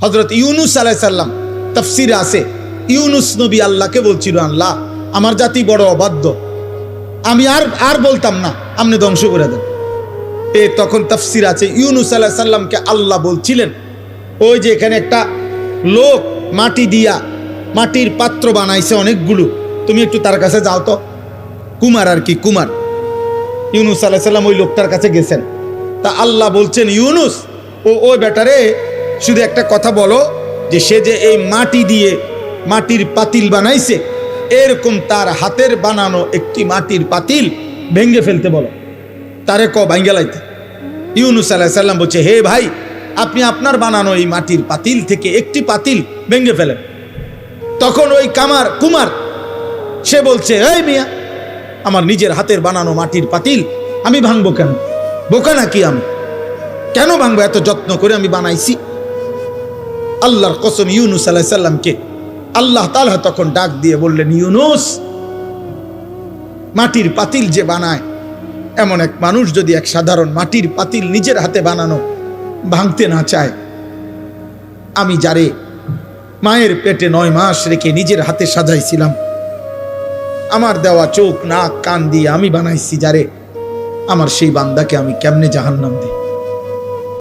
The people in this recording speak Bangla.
হযরত ইউনুস আলাইহিস সালাম তাফসীরে আছে, ইউনুস নবী আল্লাহকে বলছিল, আল্লাহ আমার জাতি বড় অবাধ্য, আমি আর বলতাম না, আপনি ধ্বংস করে দেন। তখন তাফসীর আছে ইউনুস আলাইহিস সালামকে আল্লাহ বলছিলেন, ওই যে এখানে একটা লোক মাটি দিয়া মাটির পাত্র বানাইছে অনেকগুলো, তুমি একটু তার কাছে যাও তো। কুমার আর কি, কুমার। ইউনুস আলাইহিস সালাম ওই লোকটার কাছে গেছেন। তা আল্লাহ বলছেন, ইউনুস ওই বেটারে শুধু একটা কথা বলো, যে সে যে এই মাটি দিয়ে মাটির পাতিল বানাইছে, এরকম তার হাতের বানানো একটি মাটির পাতিল ভেঙে ফেলতে বলো, তারে ভাঙ্গে লাইতে। ইউনুস আলাইহিস সালাম বলছে, হে ভাই, আপনি আপনার বানানো এই মাটির পাতিল থেকে একটি পাতিল ভেঙে ফেলেন। তখন ওই কুমার সে বলছে, এই মিয়া, আমার নিজের হাতের বানানো মাটির পাতিল আমি ভাঙবো কেন? বোকা নাকি আমি? কেন ভাঙবো? এত যত্ন করে আমি বানাইছি। আল্লাহর কসম, ইউনুস আলাইহিস সালামকে আল্লাহ তাআলা তখন ডাক দিয়ে বললেন, ইউনুস, মাটির পাতিল যে বানায়, এমন এক মানুষ যদি এক সাধারণ মাটির পাতিল নিজের হাতে বানানো ভাঙতে না চায়, আমি যারে মায়ের পেটে 9 মাস রেখে নিজের হাতে সাজাইছিলাম, আমার দেওয়া চোখ নাক কান দিয়ে আমি বানাইছি যারে, আমার সেই বান্দাকে আমি কেমনে জাহান্নাম দিই?